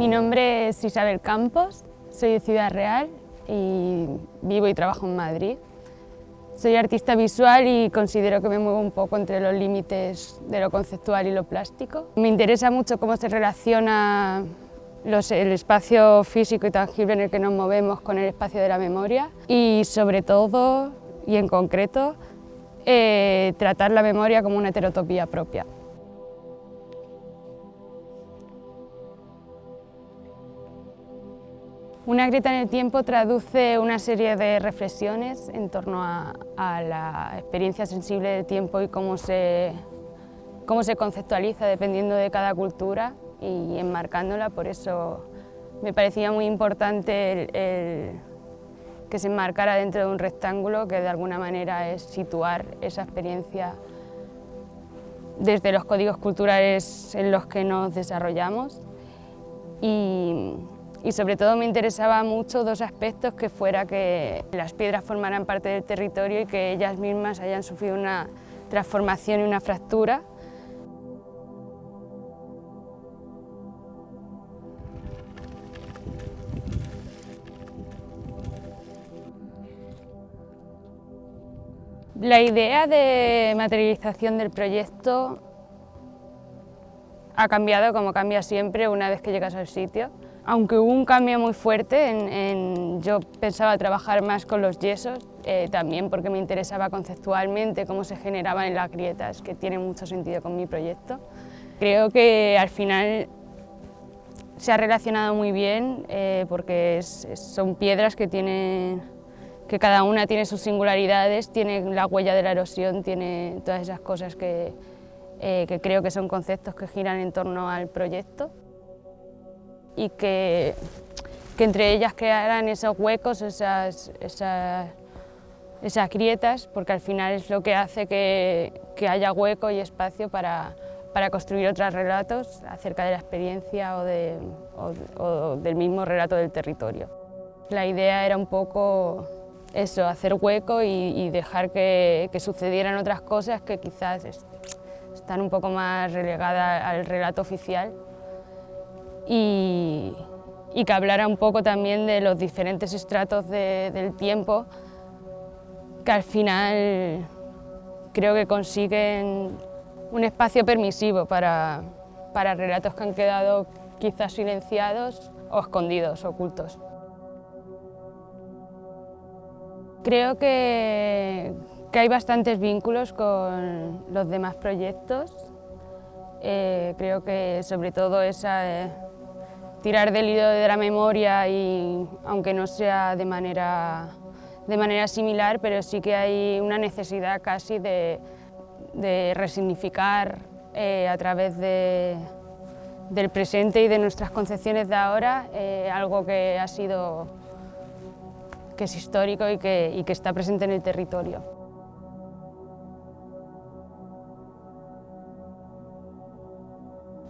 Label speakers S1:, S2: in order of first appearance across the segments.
S1: Mi nombre es Isabel Campos, soy de Ciudad Real y vivo y trabajo en Madrid. Soy artista visual y considero que me muevo un poco entre los límites de lo conceptual y lo plástico. Me interesa mucho cómo se relaciona el espacio físico y tangible en el que nos movemos con el espacio de la memoria y sobre todo, y en concreto, tratar la memoria como una heterotopía propia. Una grieta en el tiempo traduce una serie de reflexiones en torno a la experiencia sensible del tiempo y cómo se conceptualiza dependiendo de cada cultura y enmarcándola. Por eso me parecía muy importante que se enmarcara dentro de un rectángulo, que de alguna manera es situar esa experiencia desde los códigos culturales en los que nos desarrollamos. Y sobre todo me interesaba mucho dos aspectos: que fuera que las piedras formaran parte del territorio y que ellas mismas hayan sufrido una transformación y una fractura. La idea de materialización del proyecto ha cambiado, como cambia siempre una vez que llegas al sitio. Aunque hubo un cambio muy fuerte, yo pensaba trabajar más con los yesos, también porque me interesaba conceptualmente cómo se generaban en las grietas, que tiene mucho sentido con mi proyecto. Creo que al final se ha relacionado muy bien, porque son piedras que cada una tiene sus singularidades, tiene la huella de la erosión, tiene todas esas cosas que creo que son conceptos que giran en torno al proyecto, y que entre ellas crearan esos huecos, esas grietas, porque al final es lo que hace que haya hueco y espacio para construir otros relatos acerca de la experiencia o del mismo relato del territorio. La idea era un poco eso, hacer hueco y dejar que sucedieran otras cosas que quizás están un poco más relegadas al relato oficial, y que hablara un poco también de los diferentes estratos del tiempo, que al final creo que consiguen un espacio permisivo para relatos que han quedado quizás silenciados o escondidos, ocultos. Creo que hay bastantes vínculos con los demás proyectos. Creo que sobre todo tirar del hilo de la memoria, y aunque no sea de manera similar, pero sí que hay una necesidad casi de resignificar a través del presente y de nuestras concepciones de ahora algo que es histórico y que está presente en el territorio.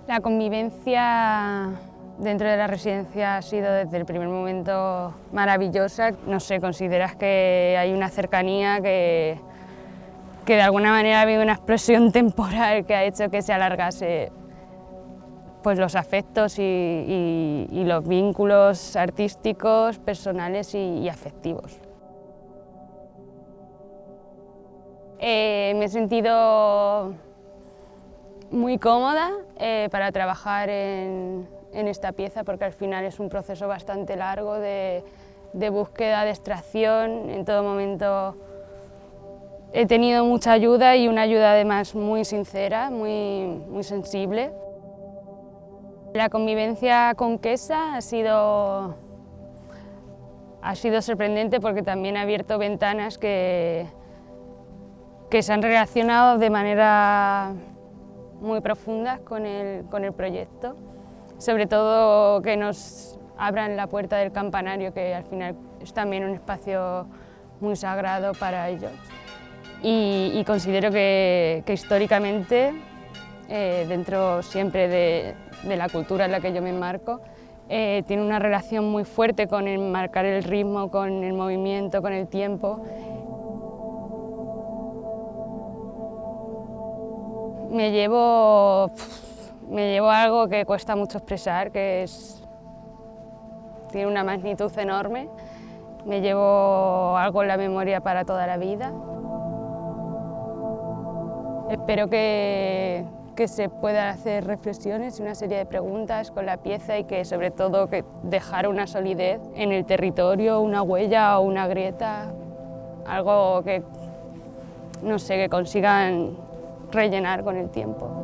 S1: La convivencia dentro de la residencia ha sido desde el primer momento maravillosa. No sé, ¿consideras que hay una cercanía que de alguna manera ha habido una explosión temporal que ha hecho que se alargase pues los afectos y los vínculos artísticos, personales y afectivos? Me he sentido muy cómoda para trabajar en esta pieza, porque al final es un proceso bastante largo de búsqueda, de extracción. En todo momento he tenido mucha ayuda, y una ayuda además muy sincera, muy sensible. La convivencia con Quesa ha sido sorprendente, porque también ha abierto ventanas que se han relacionado de manera muy profunda con el proyecto. Sobre todo que nos abran la puerta del campanario, que al final es también un espacio muy sagrado para ellos. Y considero que históricamente, dentro siempre de la cultura en la que yo me enmarco, tiene una relación muy fuerte con enmarcar el ritmo, con el movimiento, con el tiempo. Me llevo algo que cuesta mucho expresar, que es tiene una magnitud enorme, me llevo algo en la memoria para toda la vida. Espero que se puedan hacer reflexiones y una serie de preguntas con la pieza y que sobre todo que dejar una solidez en el territorio, una huella o una grieta, algo que, no sé, que consigan rellenar con el tiempo.